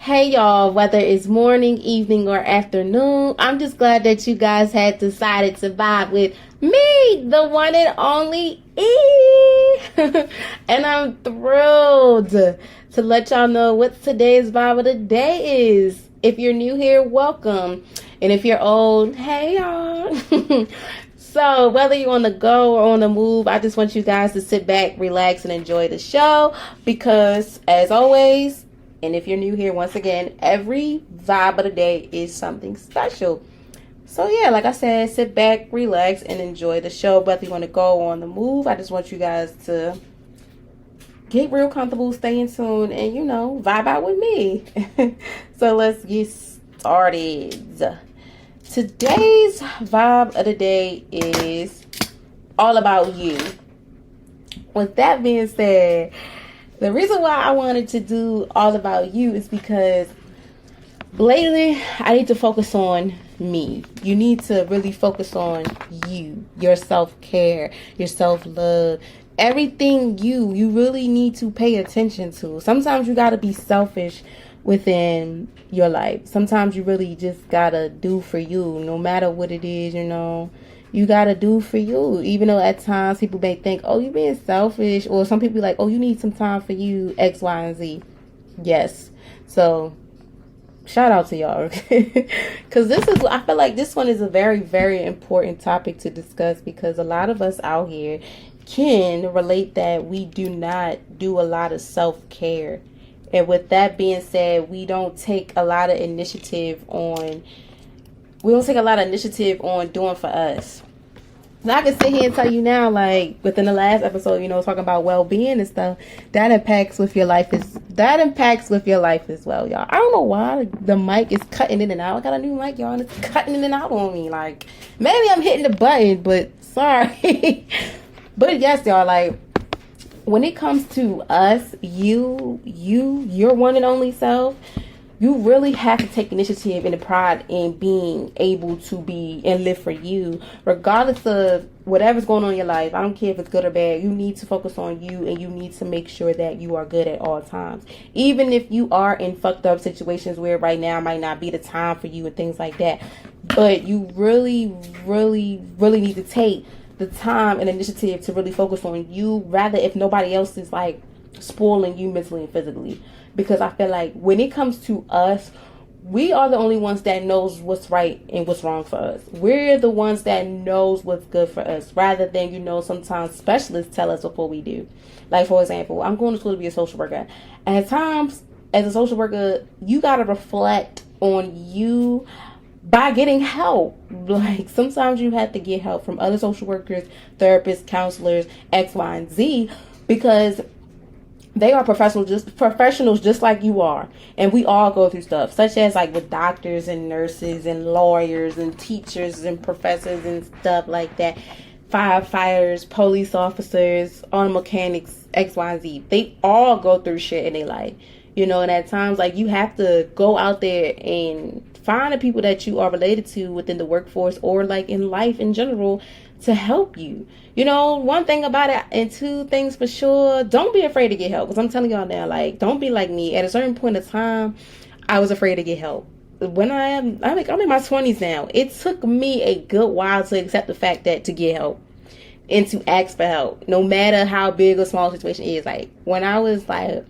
Hey y'all, whether it's morning, evening, or afternoon, I'm just glad that you guys had decided to vibe with me, the one and only E. And I'm thrilled to let y'all know what today's vibe of the day is. If you're new here, welcome. And if you're old, hey y'all. So whether you're on the go or on the move, I just want you guys to sit back, relax, and enjoy the show because, as always, and if you're new here, once again, every vibe of the day is something special. So yeah, like I said, sit back, relax, and enjoy the show. Whether you want to go on the move, I just want you guys to get real comfortable, stay in tune, and vibe out with me. So let's get started. Today's vibe of the day is all about you. With that being said, the reason why I wanted to do all about you is because lately I need to focus on me. You need to really focus on you, your self-care, your self-love, everything you really need to pay attention to. Sometimes you got to be selfish within your life. Sometimes you really just gotta do for you, no matter what it is. You gotta do for you, even though at times people may think, oh, you being selfish, or some people be like, oh, you need some time for you, X, Y, and Z. Yes. So shout out to y'all, because I feel like this one is a very, very important topic to discuss, because a lot of us out here can relate that we do not do a lot of self-care. And with that being said, we don't take a lot of initiative on doing for us. Now I can sit here and tell you now, like within the last episode, talking about well-being and stuff, that impacts with your life as well, y'all. I don't know why the mic is cutting in and out. I got a new mic, y'all, and it's cutting in and out on me. Like maybe I'm hitting the button, but sorry. But yes, y'all, like, when it comes to us, your one and only self, you really have to take initiative and the pride in being able to be and live for you, regardless of whatever's going on in your life. I don't care if it's good or bad. You need to focus on you, and you need to make sure that you are good at all times. Even if you are in fucked up situations where right now might not be the time for you and things like that. But you really, really, really need to take the time and initiative to really focus on you, rather if nobody else is like spoiling you mentally and physically. Because I feel like when it comes to us, we are the only ones that knows what's right and what's wrong for us. We're the ones that knows what's good for us, rather than sometimes specialists tell us before we do. Like, for example, I'm going to school to be a social worker. At times, as a social worker, you got to reflect on you by getting help. Like, sometimes you have to get help from other social workers, therapists, counselors, X, Y, and Z, because they are professionals just like you are. And we all go through stuff, such as like with doctors and nurses and lawyers and teachers and professors and stuff like that. Firefighters, police officers, auto mechanics, X, Y, and Z. They all go through shit in their life. And at times, like, you have to go out there and find the people that you are related to within the workforce or like in life in general to help you. One thing about it, and two things for sure, don't be afraid to get help. Because I'm telling y'all now, like, don't be like me. At a certain point of time, I was afraid to get help. When I'm in my 20s now, it took me a good while to accept the fact that to get help and to ask for help, no matter how big or small the situation is. Like, when I was like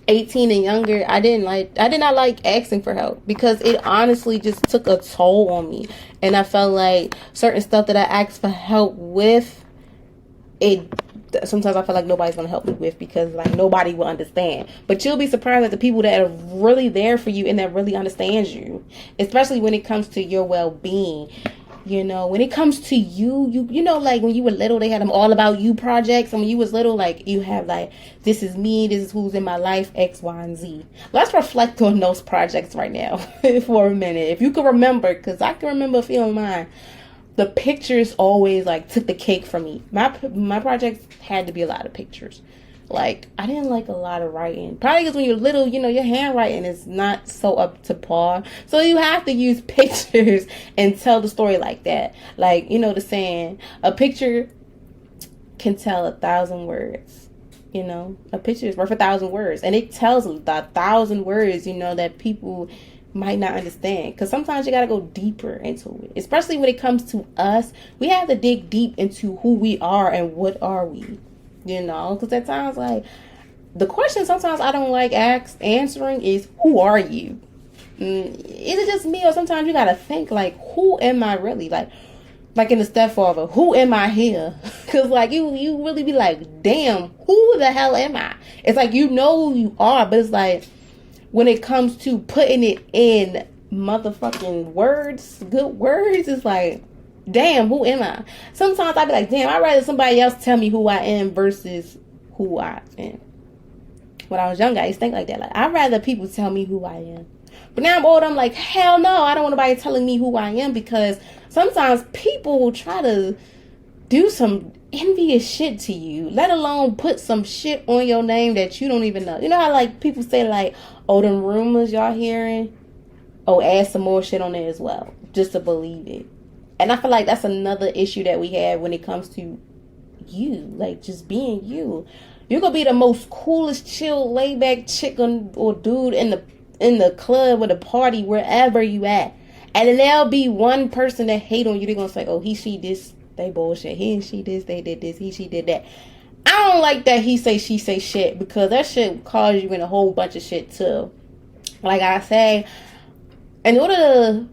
18 and younger, I did not like asking for help, because it honestly just took a toll on me. And I felt like certain stuff that I asked for help with, sometimes I feel like nobody's going to help me with, because like nobody will understand. But you'll be surprised at the people that are really there for you and that really understands you, especially when it comes to your well-being. When it comes to you, like when you were little, they had them all about you projects. And when you was little, like, you have like, this is me, this is who's in my life, X, Y, and Z. Let's reflect on those projects right now for a minute. If you can remember, because I can remember feeling mine. The pictures always like took the cake for me. My projects had to be a lot of pictures. Like, I didn't like a lot of writing. Probably because when you're little, your handwriting is not so up to par. So you have to use pictures and tell the story like that. Like, the saying, a picture can tell 1,000 words. You know, a picture is worth 1,000 words. And it tells the 1,000 words, you know, that people might not understand. Because sometimes you got to go deeper into it. Especially when it comes to us. We have to dig deep into who we are and what are we. You know, because at times, like, the question sometimes I don't like answering is, who are you? Is it just me, or sometimes you got to think, like, who am I really? Like in the stepfather, who am I here? Because, like, you really be like, damn, who the hell am I? It's like, you know who you are, but it's like, when it comes to putting it in motherfucking words, good words, it's like, damn, who am I? Sometimes I be like, damn, I'd rather somebody else tell me who I am versus who I am. When I was younger, I used to think like that. Like, I'd rather people tell me who I am. But now I'm older, I'm like, hell no, I don't want nobody telling me who I am, because sometimes people will try to do some envious shit to you, let alone put some shit on your name that you don't even know. You know how, like, people say, like, oh, them rumors y'all hearing? Oh, add some more shit on there as well, just to believe it. And I feel like that's another issue that we have when it comes to you, like, just being you. You're gonna be the most coolest, chill, laid back chick or dude in the club or the party, wherever you at. And then there'll be one person that hate on you. They're gonna say, oh, he, she, this, they bullshit. He and she this, they did this, he, she did that. I don't like that he say, she say shit, because that shit cause you in a whole bunch of shit too. Like I say, in order to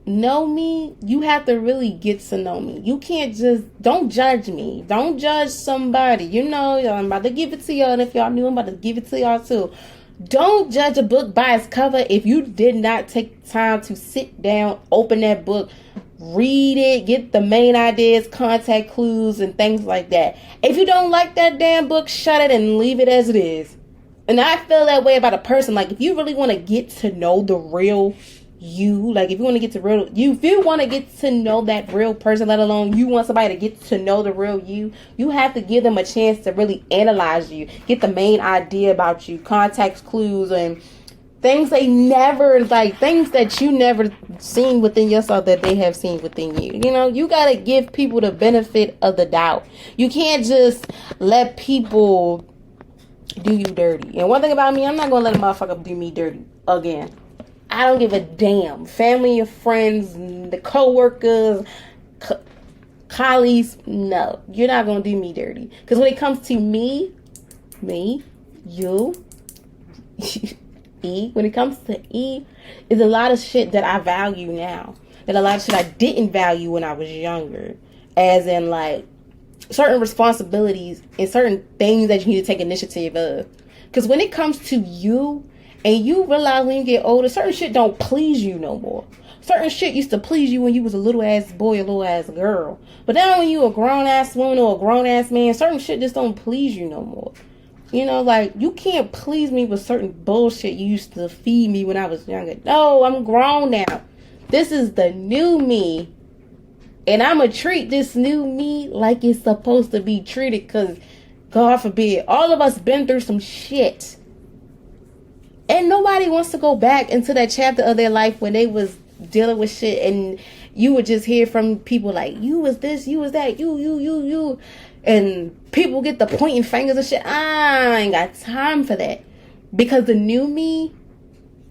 know me, you have to really get to know me. You can't just, don't judge me. Don't judge somebody. You know, I'm about to give it to y'all, and if y'all knew, I'm about to give it to y'all too. Don't judge a book by its cover if you did not take time to sit down, open that book, read it, get the main ideas, contact clues, and things like that. If you don't like that damn book, shut it and leave it as it is. And I feel that way about a person. Like, if you really want to get to know the real you, like, if you want to get to real you, if you want to get to know that real person, let alone you want somebody to get to know the real you, you have to give them a chance to really analyze you, get the main idea about you, context clues, and things they never, like, things that you never seen within yourself that they have seen within you. You know, you got to give people the benefit of the doubt. You can't just let people do you dirty. And one thing about me, I'm not going to let a motherfucker do me dirty again. I don't give a damn. Family, your friends, the co-workers, colleagues, no. You're not going to do me dirty. Because when it comes to me, you, E, when it comes to E, is a lot of shit that I value now. And a lot of shit I didn't value when I was younger. As in, like, certain responsibilities and certain things that you need to take initiative of. Because when it comes to you, and you realize when you get older, certain shit don't please you no more. Certain shit used to please you when you was a little ass boy, a little ass girl. But now when you a grown ass woman or a grown ass man, certain shit just don't please you no more. You know, like, you can't please me with certain bullshit you used to feed me when I was younger. No, I'm grown now. This is the new me. And I'm going to treat this new me like it's supposed to be treated, because, God forbid, all of us been through some shit. And nobody wants to go back into that chapter of their life when they was dealing with shit, and you would just hear from people like, you was this, you was that, you. And people get the pointing fingers and shit. I ain't got time for that. Because the new me,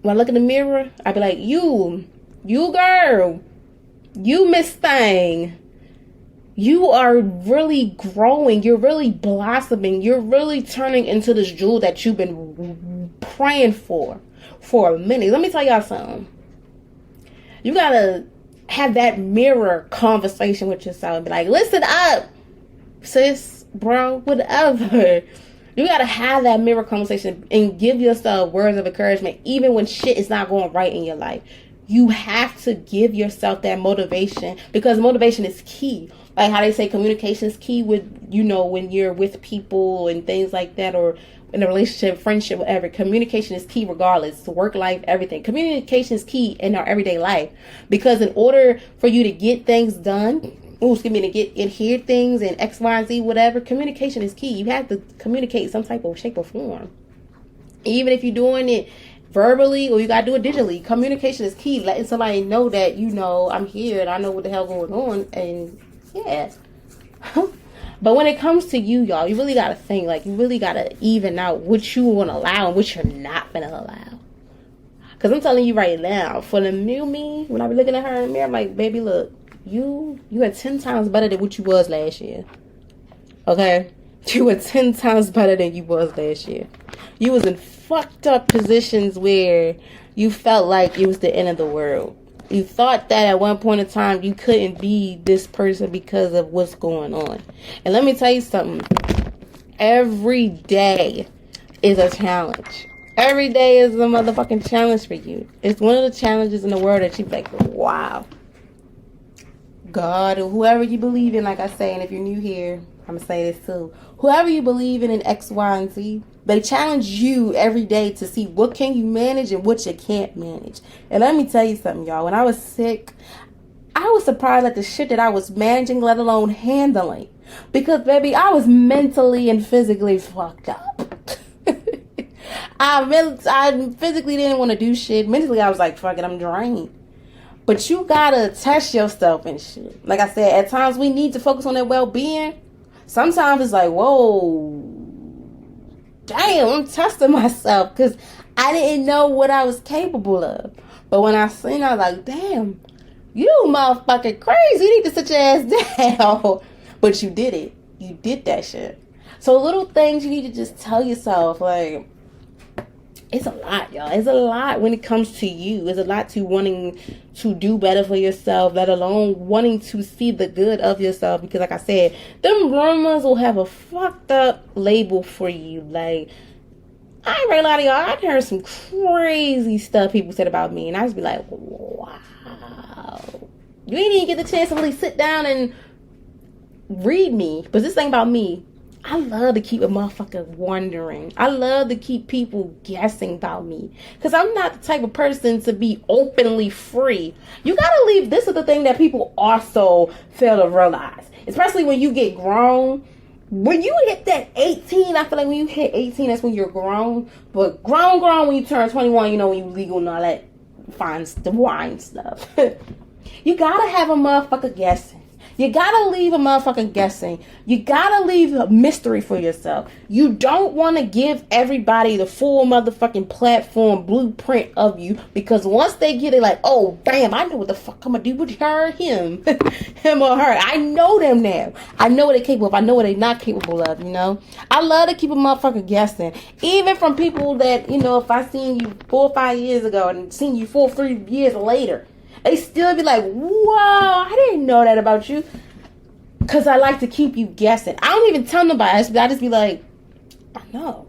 when I look in the mirror, I be like, you girl, you Miss Thing. You are really growing. You're really blossoming. You're really turning into this jewel that you've been praying for a minute. Let me tell y'all something. You gotta have that mirror conversation with yourself and be like, listen up, sis, bro, whatever. You gotta have that mirror conversation and give yourself words of encouragement, even when shit is not going right in your life. You have to give yourself that motivation, because motivation is key. Like how they say communication is key with, you know, when you're with people and things like that, or in a relationship, friendship, whatever. Communication is key regardless. Work life, everything. Communication is key in our everyday life. Because in order for you to get things done, to hear things and X, Y, and Z, whatever, communication is key. You have to communicate in some type of shape or form. Even if you're doing it verbally or you gotta do it digitally, communication is key. Letting somebody know that, you know, I'm here and I know what the hell going on. And yeah. But when it comes to you, y'all, you really gotta think. Like, you really gotta even out what you want to allow and what you're not gonna allow. Because I'm telling you right now, for the new me, when I be looking at her in the mirror, I'm like, baby, look, you are 10 times better than what you was last year. Okay? You were 10 times better than you was last year. You was in fucked up positions where you felt like it was the end of the world. You thought that at one point in time you couldn't be this person because of what's going on. And let me tell you something. Every day is a challenge. Every day is a motherfucking challenge for you. It's one of the challenges in the world that you be like, wow. God, or whoever you believe in, like I say, and if you're new here, I'm going to say this too. Whoever you believe in X, Y, and Z, they challenge you every day to see what can you manage and what you can't manage. And let me tell you something, y'all. When I was sick, I was surprised at the shit that I was managing, let alone handling. Because, baby, I was mentally and physically fucked up. I physically didn't want to do shit. Mentally, I was like, fuck it, I'm drained. But you gotta test yourself and shit. Like I said, at times we need to focus on that well-being. Sometimes it's like, whoa, damn, I'm testing myself because I didn't know what I was capable of. But when I seen, I was like, damn, you motherfucking crazy. You need to sit your ass down. But you did it. You did that shit. So little things you need to just tell yourself, like, it's a lot, y'all. It's a lot when it comes to you. It's a lot to wanting to do better for yourself, let alone wanting to see the good of yourself. Because like I said, them rumors will have a fucked up label for you. Like, I ain't gonna lie to y'all. I heard some crazy stuff people said about me. And I just be like, wow. You ain't even get the chance to really sit down and read me. But this thing about me, I love to keep a motherfucker wondering. I love to keep people guessing about me. Because I'm not the type of person to be openly free. You got to leave. This is the thing that people also fail to realize. Especially when you get grown. When you hit that 18, I feel like when you hit 18, that's when you're grown. But grown when you turn 21, you know, when you legal and all that fine, the wine stuff. You got to have a motherfucker guessing. You gotta leave a motherfucker guessing. You gotta leave a mystery for yourself. You don't want to give everybody the full motherfucking platform blueprint of you, because once they get it, like, oh damn, I know what the fuck I'm gonna do with her, him, him or her. I know them now. I know what they're capable of. I know what they're not capable of. You know, I love to keep a motherfucker guessing, even from people that, you know, if I seen you 4 or 5 years ago and seen you 4 or 3 years later, they still be like, whoa, I didn't know that about you. Because I like to keep you guessing. I don't even tell nobody. I just be like, I know.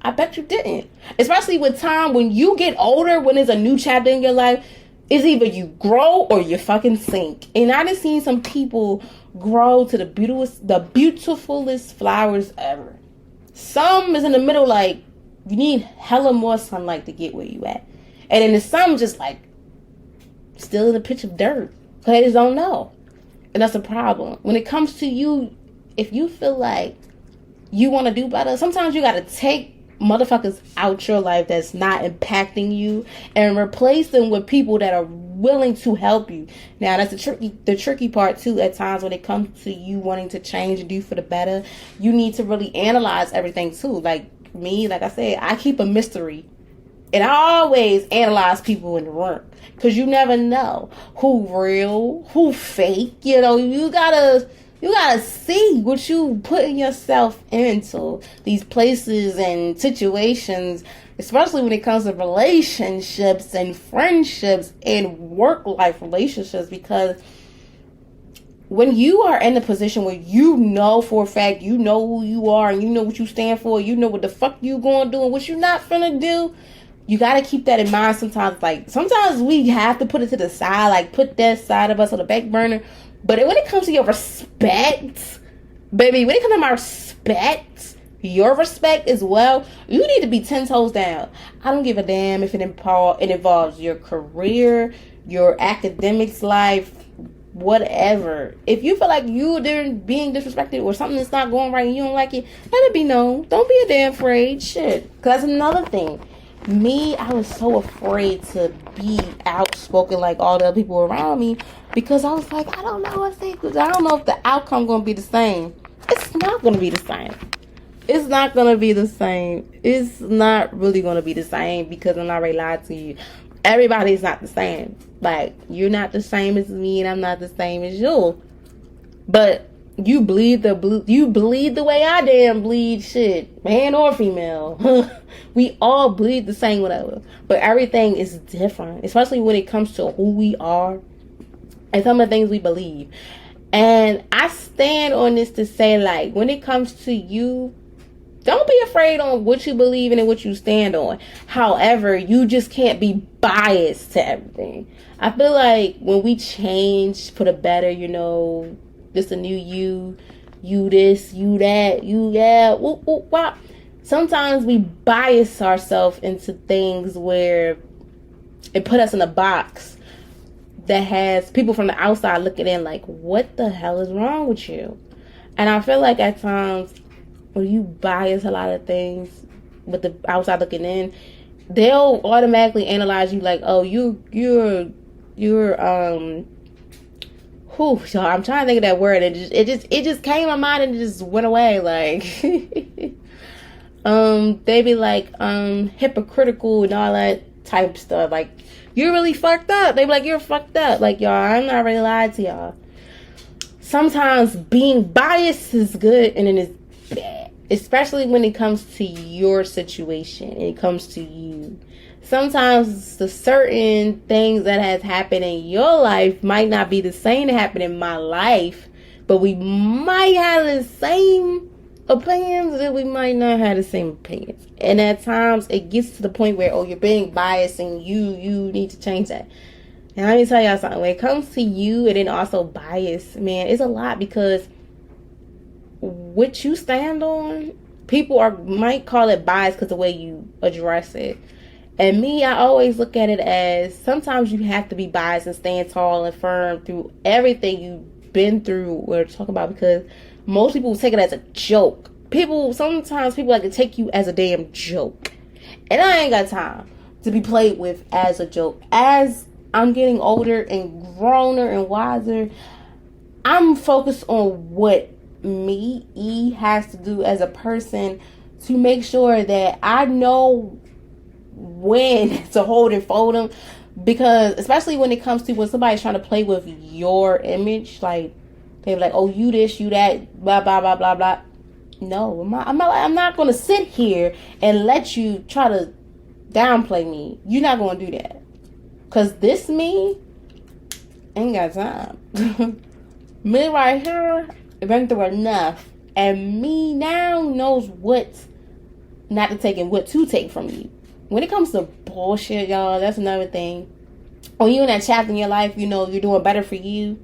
I bet you didn't. Especially with time, when you get older, when there's a new chapter in your life, it's either you grow or you fucking sink. And I just seen some people grow to the beautifulest flowers ever. Some is in the middle, like, you need hella more sunlight to get where you at. And then there's some just like, still in a pitch of dirt. They just don't know. And that's a problem. When it comes to you, if you feel like you want to do better, sometimes you got to take motherfuckers out your life that's not impacting you and replace them with people that are willing to help you. Now, that's the tricky part too. At times when it comes to you wanting to change and do for the better, you need to really analyze everything too. Like me, like I said, I keep a mystery. And I always analyze people in the room, because you never know who real, who fake. You know, you gotta see what you putting yourself into these places and situations, especially when it comes to relationships and friendships and work life relationships. Because when you are in a position where you know for a fact, you know who you are and you know what you stand for, you know what the fuck you gonna do and what you not finna do, you got to keep that in mind sometimes. Like, sometimes we have to put it to the side, like, put that side of us on the back burner. But when it comes to your respect, baby, when it comes to my respect, your respect as well, you need to be 10 toes down. I don't give a damn if it involves your career, your academics life, whatever. If you feel like they're being disrespected or something that's not going right and you don't like it, let it be known. Don't be a damn afraid. Shit. Because that's another thing. Me, I was so afraid to be outspoken like all the other people around me, because I was like, I don't know if the outcome gonna be the same. it's not going to be the same. It's not going to be the same. It's not really going to be the same because I'm not really lied to you. Everybody's not the same. Like, you're not the same as me and I'm not the same as you. But you bleed the way I damn bleed, shit, man or female. We all bleed the same, whatever. But everything is different, especially when it comes to who we are and some of the things we believe. And I stand on this to say, like, when it comes to you, don't be afraid on what you believe in and what you stand on. However, you just can't be biased to everything. I feel like when we change for the better, you know, just a new you this, you that, you yeah, whoop, whoop, wop. Sometimes we bias ourselves into things where it put us in a box that has people from the outside looking in like, what the hell is wrong with you? And I feel like at times when you bias a lot of things with the outside looking in, they'll automatically analyze you like, oh, you're so I'm trying to think of that word. It just came to my mind and it just went away. Like, they be like, hypocritical and all that type stuff. Like, you're really fucked up. They be like, you're fucked up. Like, y'all, I'm not really lying to y'all. Sometimes being biased is good and then it's bad. Especially when it comes to your situation and it comes to you. Sometimes the certain things that has happened in your life might not be the same that happened in my life, but we might have the same opinions and we might not have the same opinions. And at times it gets to the point where, oh, you're being biased and you need to change that. And let me tell y'all something. When it comes to you and then also bias, man, it's a lot because what you stand on, people might call it bias because the way you address it. And me, I always look at it as sometimes you have to be biased and stand tall and firm through everything you've been through or talk about, because most people take it as a joke. Sometimes people like to take you as a damn joke. And I ain't got time to be played with as a joke. As I'm getting older and growner and wiser, I'm focused on what E has to do as a person to make sure that I know when to hold and fold them, because especially when it comes to when somebody's trying to play with your image, like they're like, oh, you this, you that, blah blah blah blah blah. No, I'm not gonna sit here and let you try to downplay me. You're not gonna do that, cause this me ain't got time. Me right here been through enough, and me now knows what not to take and what to take from you. When it comes to bullshit, y'all, that's another thing. When you in that chapter in your life, you know you're doing better for you.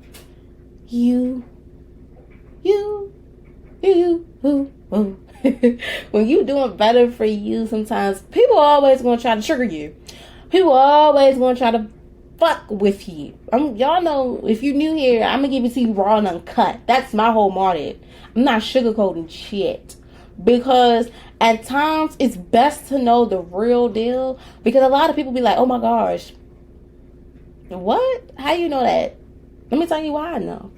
When you doing better for you, sometimes people are always gonna try to trigger you. People are always gonna try to fuck with you. Y'all know, if you new here, I'm gonna give it to you raw and uncut. That's my whole motto. I'm not sugarcoating shit. Because at times it's best to know the real deal. Because a lot of people be like, oh my gosh, what? How you know that? Let me tell you why I know.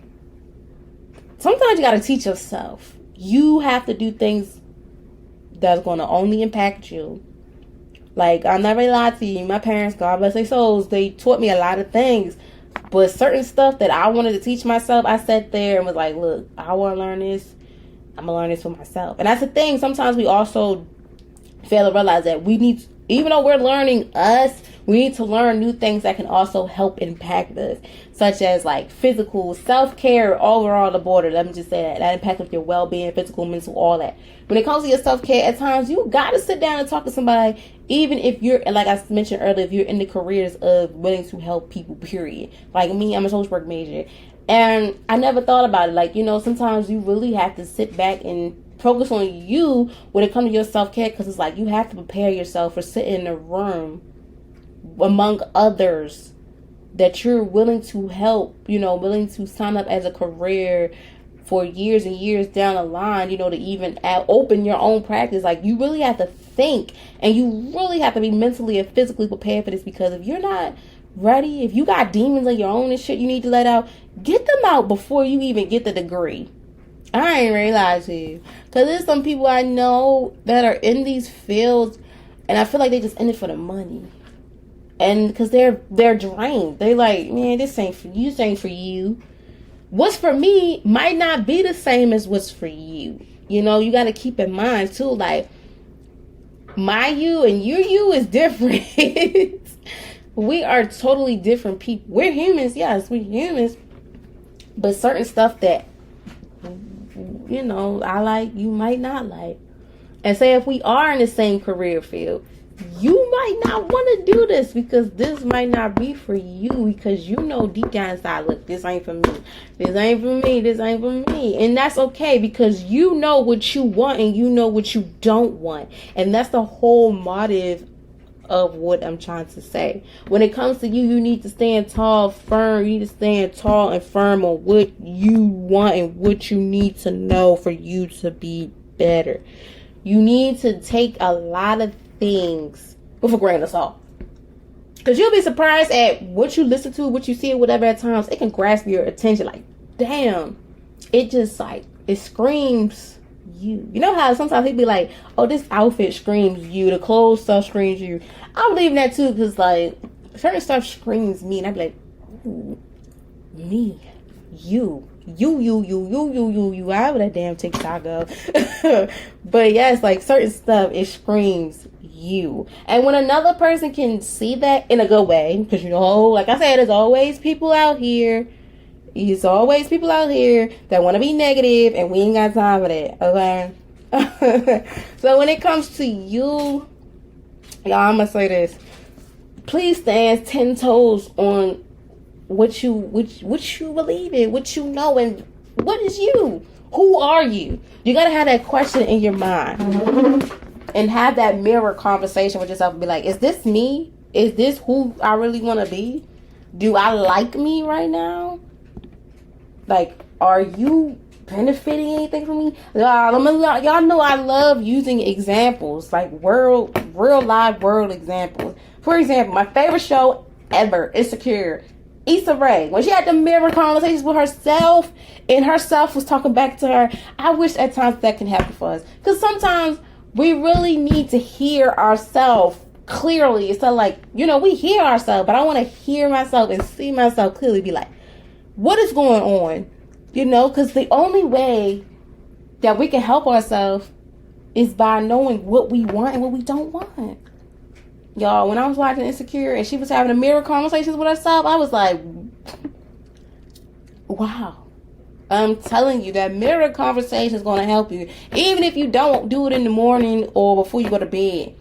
Sometimes you gotta teach yourself. You have to do things that's gonna only impact you. Like, I'm not really lying to you. My parents, God bless their souls, they taught me a lot of things. But certain stuff that I wanted to teach myself, I sat there and was like, look, I want to learn this. I'm going to learn this for myself. And that's the thing. Sometimes we also fail to realize that we need, even though we're learning us, we need to learn new things that can also help impact us. Such as like physical, self-care, overall the border. Let me just say that. That impacts with your well-being, physical, mental, all that. When it comes to your self-care, at times you got to sit down and talk to somebody. Even if you're, like I mentioned earlier, if you're in the careers of willing to help people, period. Like me, I'm a social work major. And I never thought about it. Like, you know, sometimes you really have to sit back and focus on you when it comes to your self-care. Because it's like you have to prepare yourself for sitting in a room among others that you're willing to help, you know, willing to sign up as a career for years and years down the line, you know, to even open your own practice. Like, you really have to think, and you really have to be mentally and physically prepared for this, because if you're not ready, if you got demons of your own and shit you need to let out, get them out before you even get the degree. I ain't really lie to you. Because there's some people I know that are in these fields, and I feel like they just in it for the money. And because they're drained. They like, man, this ain't for you. This ain't for you. What's for me might not be the same as what's for you. You know, you got to keep in mind, too, like, my you and your you is different. We are totally different people. We're humans, yes, we're humans. But certain stuff that, you know, I like, you might not like. And say if we are in the same career field, you might not want to do this because this might not be for you, because you know deep down inside, look, this ain't for me. This ain't for me. This ain't for me. And that's okay, because you know what you want and you know what you don't want. And that's the whole motive of what I'm trying to say. When it comes to you, you need to stand tall, firm. You need to stand tall and firm on what you want and what you need to know for you to be better. You need to take a lot of things with a grain of salt, because you'll be surprised at what you listen to, what you see, whatever. At times it can grasp your attention, like, damn, it just like, it screams you. You know how sometimes he'd be like, oh, this outfit screams you, the clothes stuff screams you. I believe in that too, because like certain stuff screams me, and I'd be like, ooh, me, you. I would that damn TikTok go. But yes, like certain stuff, it screams you. And when another person can see that in a good way, because you know, like I said, there's always people out here. There's always people out here that want to be negative, and we ain't got time for that. Okay. So when it comes to you, y'all, I'm gonna say this. Please stand 10 toes on what you believe in, what you know, and what is you? Who are you? You gotta have that question in your mind, and have that mirror conversation with yourself and be like, is this me? Is this who I really want to be? Do I like me right now? Like, are you benefiting anything from me? Y'all know I love using examples, like real live world examples. For example, my favorite show ever, Insecure. Issa Rae, when she had the mirror conversations with herself, and herself was talking back to her, I wish at times that can happen for us. Because sometimes we really need to hear ourselves clearly. It's like, you know, we hear ourselves, but I want to hear myself and see myself clearly, be like, what is going on? You know, because the only way that we can help ourselves is by knowing what we want and what we don't want. Y'all, when I was watching Insecure and she was having a mirror conversations with herself, I was like, wow. I'm telling you, that mirror conversation is going to help you. Even if you don't do it in the morning or before you go to bed.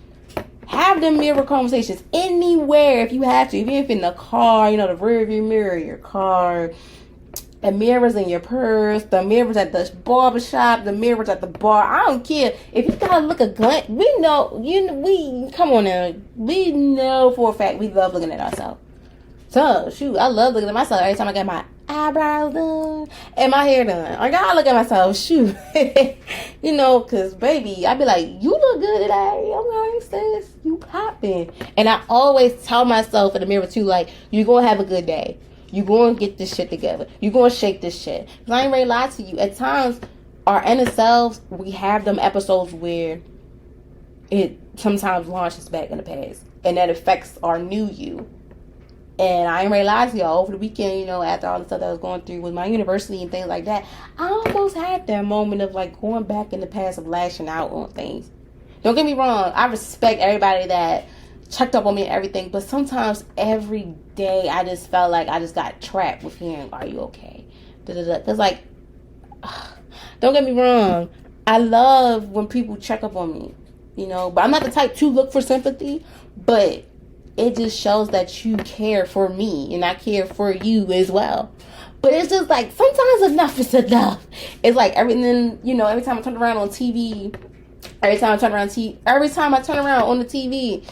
Have them mirror conversations anywhere if you have to. Even if in the car, you know, the rear view mirror in your car, the mirrors in your purse, the mirrors at the barbershop, the mirrors at the bar. I don't care. If you gotta look a glance, we know, come on now. We know for a fact we love looking at ourselves. So, shoot, I love looking at myself every time I get my eyebrows done and my hair done. I gotta look at myself, shoot. You know, because, baby, I be like, you look good today. Okay, sis, you popping. And I always tell myself in the mirror, too, like, you're gonna have a good day. You're going to get this shit together. You're going to shake this shit. Because I ain't ready to lie to you. At times, our inner selves, we have them episodes where it sometimes launches back in the past. And that affects our new you. And I ain't ready to lie to y'all. Over the weekend, you know, after all the stuff that I was going through with my university and things like that, I almost had that moment of, like, going back in the past of lashing out on things. Don't get me wrong. I respect everybody that checked up on me and everything, but sometimes every day I just felt like I just got trapped with hearing, are you okay? Because, like, don't get me wrong, I love when people check up on me, you know, but I'm not the type to look for sympathy, but it just shows that you care for me and I care for you as well. But it's just like, sometimes enough is enough. It's like everything, you know, every time I turn around on TV, every time I turn around on the TV,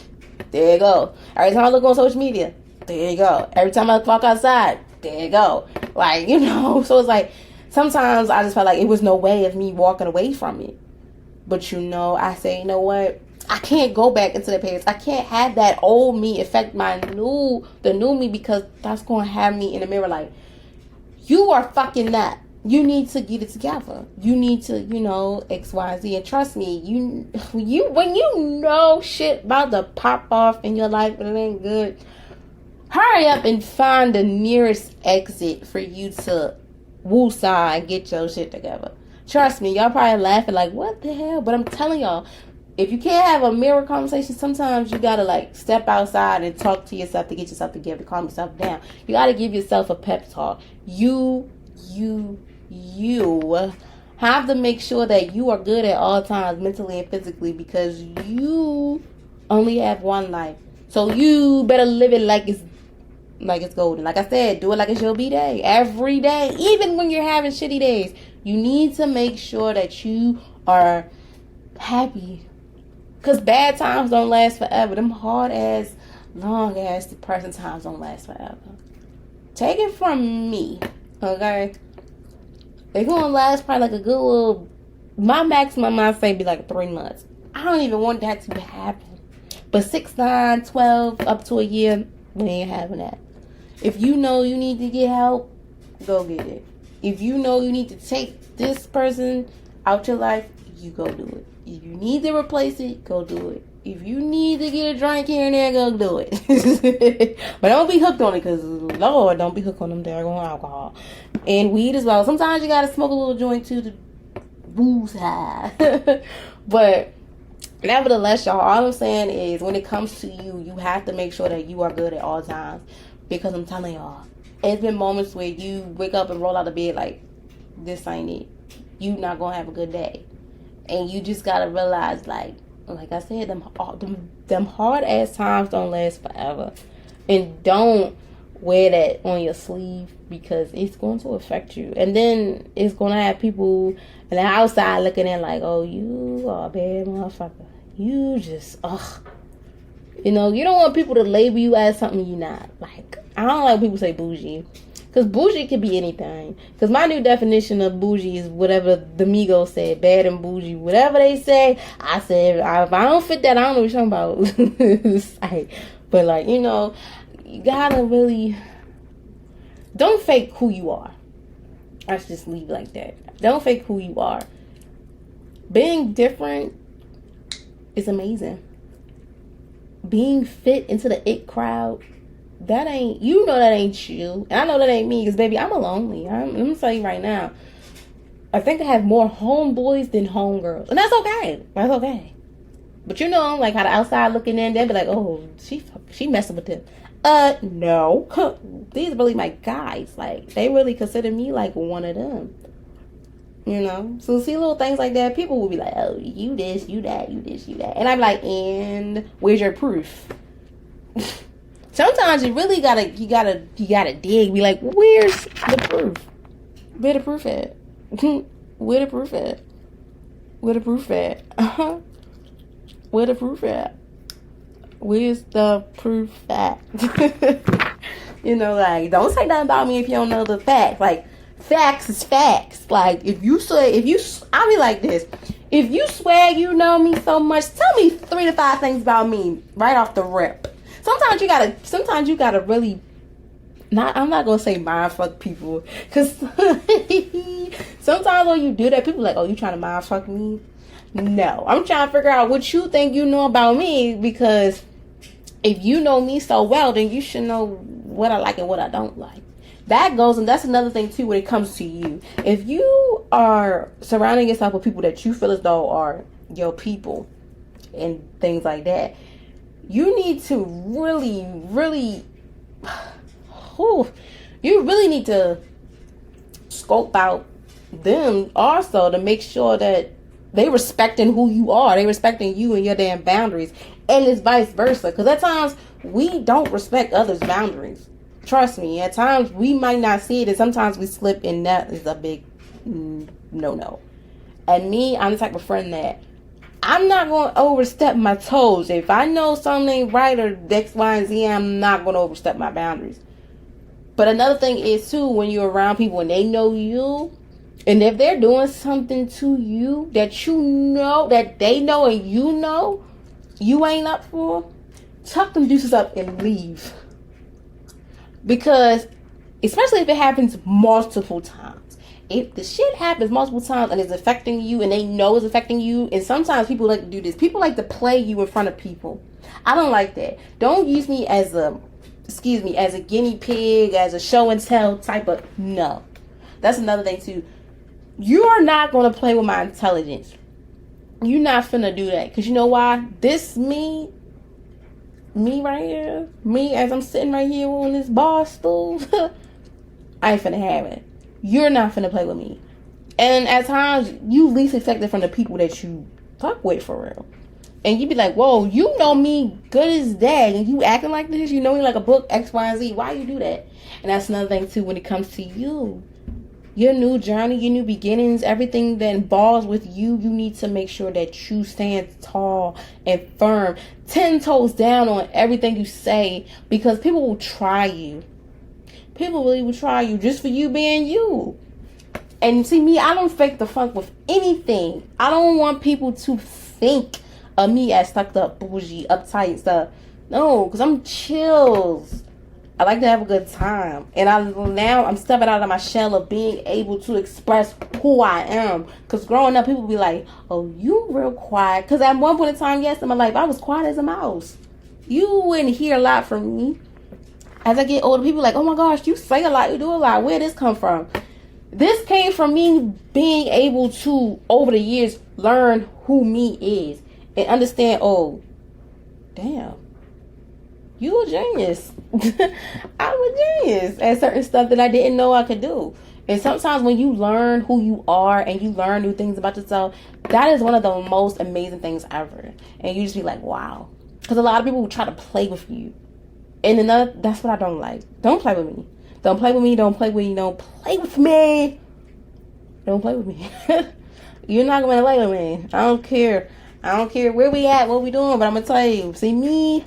there you go. Every time I look on social media, there you go. Every time I walk outside, there you go. Like, you know, so it's like, sometimes I just felt like it was no way of me walking away from it. But, you know, I say, you know what? I can't go back into the past. I can't have that old me affect the new me, because that's going to have me in the mirror like, you are fucking that. you need to get it together. You need to, X, Y, Z. And trust me, when you know shit about to pop off in your life and it ain't good, hurry up and find the nearest exit for you to woosah and get your shit together. Trust me, y'all probably laughing like, what the hell? But I'm telling y'all, if you can't have a mirror conversation, sometimes you gotta like step outside and talk to yourself to get yourself together, to calm yourself down. You gotta give yourself a pep talk. You have to make sure that you are good at all times, mentally and physically, because you only have one life. So you better live it like it's golden. Like I said, do it like it's your B-day. Every day. Even when you're having shitty days. You need to make sure that you are happy. Because bad times don't last forever. Them hard ass, long ass depressing times don't last forever. Take it from me. Okay? They're going to last probably like a good little... My maximum, I say, be like 3 months. I don't even want that to happen. But 6, 9, 12, up to a year, we ain't having that. If you know you need to get help, go get it. If you know you need to take this person out your life, you go do it. If you need to replace it, go do it. If you need to get a drink here and there, go do it. But don't be hooked on it, because, Lord, don't be hooked on them daggone alcohol. And weed as well. Sometimes you got to smoke a little joint, too, to boost high. But nevertheless, y'all, all I'm saying is when it comes to you, you have to make sure that you are good at all times. Because I'm telling y'all, it's been moments where you wake up and roll out of bed like, this ain't it. You not going to have a good day. And you just got to realize, like I said, them hard-ass times don't last forever. And don't wear that on your sleeve, because it's going to affect you. And then it's going to have people on the outside looking in like, oh, you are a bad motherfucker. You just, you don't want people to label you as something you're not. Like, I don't like people say bougie. Because bougie can be anything. Because my new definition of bougie is whatever the Migos said. Bad and bougie. Whatever they say, I said, if I don't fit that, I don't know what you're talking about. But, like, you gotta really... Don't fake who you are. Let's just leave it like that. Don't fake who you are. Being different is amazing. Being fit into the it crowd, that ain't you. That ain't you. And I know that ain't me, because baby, I'm a lonely. I'm gonna tell you right now, I think I have more homeboys than homegirls, and that's okay. That's okay. But like how the outside looking in, they'll be like, oh, she messing with them. No. These are really my guys. Like, they really consider me like one of them. So see little things like that, people will be like, oh, you this, you that, you this, you that. And I'm like, and where's your proof? Sometimes you really gotta dig, be like, where's the proof? Where the proof at? Where the proof at? Where the proof at? Where the proof at? Where's the proof at? Like, don't say nothing about me if you don't know the facts. Like, facts is facts. Like, I'll be like this. If you swear you know me so much, tell me 3 to 5 things about me right off the rip. Sometimes you gotta really, I'm not gonna say mind fuck people, because sometimes when you do that, people are like, oh, you trying to mind fuck me? No, I'm trying to figure out what you think you know about me, because if you know me so well, then you should know what I like and what I don't like. That goes, and that's another thing too when it comes to you. If you are surrounding yourself with people that you feel as though are your people and things like that, you need to really, really, you really need to scope out them also, to make sure that they respecting who you are. They respecting you and your damn boundaries. And it's vice versa. Because at times, we don't respect others' boundaries. Trust me. At times, we might not see it. And sometimes we slip, and that is a big no-no. And me, I'm the type of friend that I'm not going to overstep my toes. If I know something ain't right or X, Y, and Z, I'm not going to overstep my boundaries. But another thing is, too, when you're around people and they know you, and if they're doing something to you that you know, that they know and you ain't up for, tuck them deuces up and leave. Because, especially if it happens multiple times, if the shit happens multiple times and it's affecting you and they know it's affecting you, and sometimes people like to do this. People like to play you in front of people. I don't like that. Don't use me as a guinea pig, as a show and tell type of, no. That's another thing too. You are not going to play with my intelligence. You're not finna do that. Because you know why? This me right here, me as I'm sitting right here on this bar stool, I ain't finna have it. You're not finna play with me. And at times, you least expect it from the people that you fuck with, for real. And you be like, whoa, you know me good as that, and you acting like this, you know me like a book, X, Y, and Z. Why you do that? And that's another thing too when it comes to you. Your new journey, your new beginnings, everything that involves with you, you need to make sure that you stand tall and firm, 10 toes down on everything you say, because people will try you. People really will try you just for you being you. And see me, I don't fake the funk with anything. I don't want people to think of me as stuck up, bougie, uptight stuff. No, because I'm chills. I like to have a good time. And now I'm stepping out of my shell of being able to express who I am. Because growing up, people be like, oh, you real quiet. Because at one point in time, yes, in my life, I was quiet as a mouse. You wouldn't hear a lot from me. As I get older, people are like, oh my gosh, you say a lot, you do a lot. Where did this come from? This came from me being able to, over the years, learn who me is. And understand, oh, damn. You a genius. I'm a genius at certain stuff that I didn't know I could do. And sometimes when you learn who you are and you learn new things about yourself, that is one of the most amazing things ever. And you just be like, wow. Because a lot of people will try to play with you. And that's what I don't like. Don't play with me. Don't play with me. Don't play with me. Don't play with me. Don't play with me. You're not going to play with me. I don't care. I don't care where we at, what we doing, but I'm going to tell you. See, me,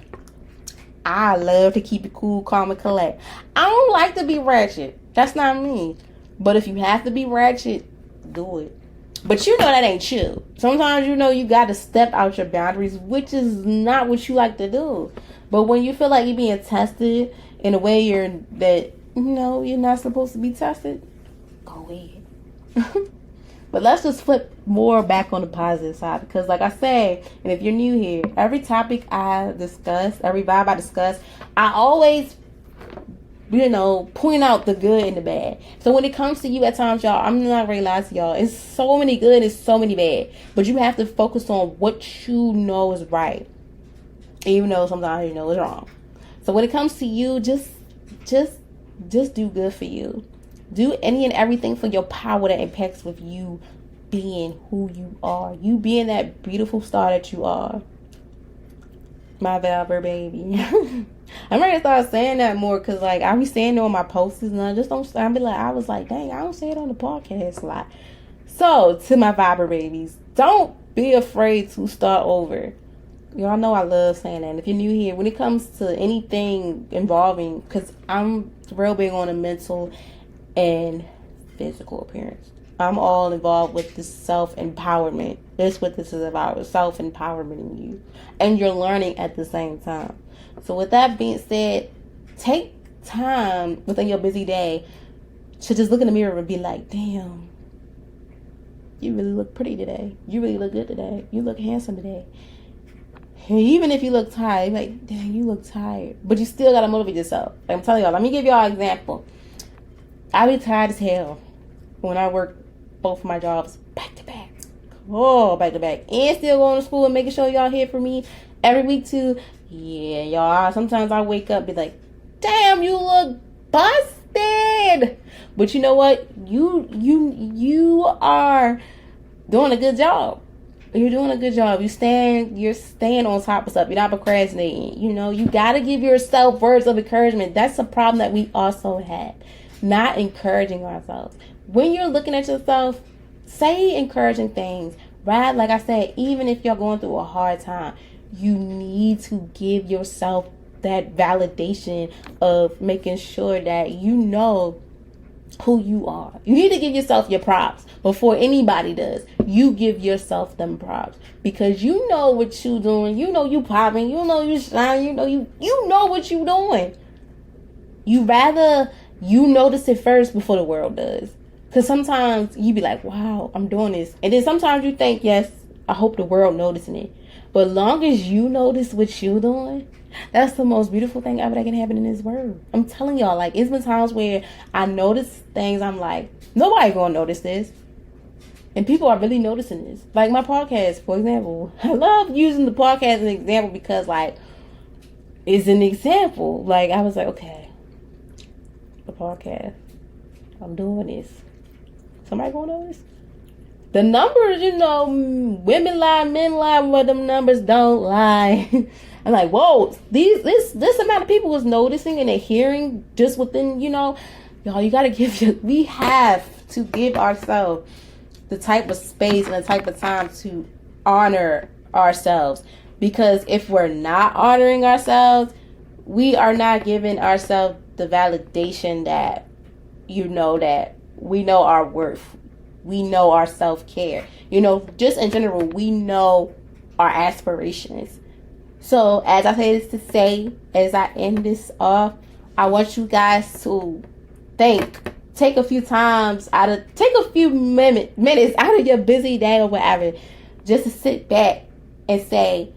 I love to keep it cool, calm, and collect. I don't like to be ratchet. That's not me. But if you have to be ratchet, do it. But you know that ain't you. Sometimes you know you got to step out your boundaries, which is not what you like to do. But when you feel like you're being tested in a way you're not supposed to be tested, go ahead. But let's just flip more back on the positive side. Because like I said, and if you're new here, every topic I discuss, every vibe I discuss, I always, point out the good and the bad. So when it comes to you at times, y'all, I'm not going to lie to y'all. It's so many good and it's so many bad. But you have to focus on what you know is right. Even though sometimes you know it's wrong. So when it comes to you, just do good for you. Do any and everything for your power that impacts with you being who you are. You being that beautiful star that you are. My Valver baby. I'm ready to start saying that more because like I be saying it on my posts and I just don't. I was like, dang, I don't say it on the podcast a lot. So to my Viber babies, don't be afraid to start over. Y'all know I love saying that. And if you're new here, when it comes to anything involving, because I'm real big on the mental and physical appearance. I'm all involved with this self-empowerment. That's what this is about, self-empowerment in you. And you're learning at the same time. So with that being said, take time within your busy day to just look in the mirror and be like, damn, you really look pretty today. You really look good today. You look handsome today. And even if you look tired, you're like, dang, you look tired. But you still got to motivate yourself. Like I'm telling y'all, let me give y'all an example. I be tired as hell when I work both of my jobs back to back. Oh, back to back. And still going to school and making sure y'all hear from me every week too. Yeah, y'all. Sometimes I wake up and be like, damn, you look busted. But you know what? You are doing a good job. You're doing a good job. You're staying on top of stuff. You're not procrastinating. You got to give yourself words of encouragement. That's a problem that we also have. Not encouraging ourselves. When you're looking at yourself, say encouraging things. Right? Like I said, even if you're going through a hard time, you need to give yourself that validation of making sure that you know who you are. You need to give yourself your props before anybody does. You give yourself them props because you know what you doing. You know you popping. You know you shine. You know what you doing. You rather you notice it first before the world does. Because sometimes you be like, wow, I'm doing this. And then sometimes you think, yes, I hope the world noticing it. But long as you notice what you doing, that's the most beautiful thing ever that can happen in this world. I'm telling y'all, like, it's been times where I notice things, I'm like, nobody gonna notice this. And people are really noticing this. Like my podcast, for example. I love using the podcast as an example because, like, it's an example. Like, I was like, okay, the podcast, I'm doing this. Somebody gonna notice? The numbers, women lie, men lie, but them numbers don't lie. I'm like, whoa, this amount of people was noticing and adhering just within, y'all, you gotta we have to give ourselves the type of space and the type of time to honor ourselves. Because if we're not honoring ourselves, we are not giving ourselves the validation that, that we know our worth. We know our self-care. Just in general, we know our aspirations. So, as I say this to say, as I end this off, I want you guys to take a few minutes out of your busy day or whatever, just to sit back and say,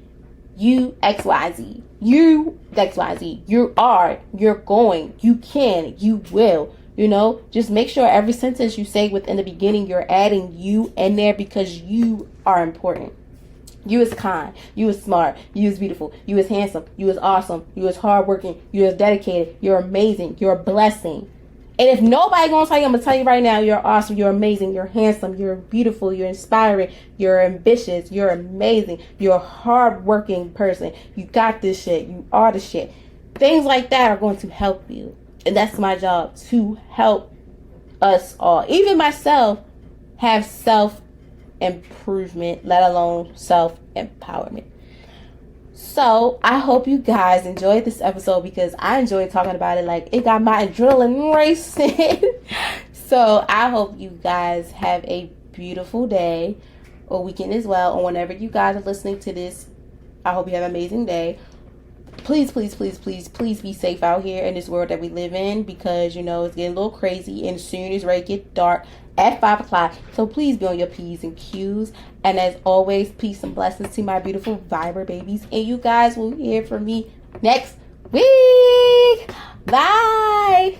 you XYZ, you XYZ, you are, you're going, you can, you will. Just make sure every sentence you say within the beginning, you're adding you in there because you are important. You is kind. You is smart. You is beautiful. You is handsome. You is awesome. You is hardworking. You is dedicated. You're amazing. You're a blessing. And if nobody gonna tell you, I'm gonna tell you right now, you're awesome. You're amazing. You're handsome. You're beautiful. You're inspiring. You're ambitious. You're amazing. You're a hardworking person. You got this shit. You are the shit. Things like that are going to help you. And that's my job, to help us all, even myself, have self-improvement, let alone self-empowerment. So I hope you guys enjoyed this episode because I enjoyed talking about it. Like, it got my adrenaline racing. So I hope you guys have a beautiful day or weekend as well. Or whenever you guys are listening to this, I hope you have an amazing day. Please, please, please, please, please be safe out here in this world that we live in because, it's getting a little crazy and soon it's ready to get dark at 5 o'clock. So please be on your P's and Q's. And as always, peace and blessings to my beautiful Viber babies. And you guys will hear from me next week. Bye.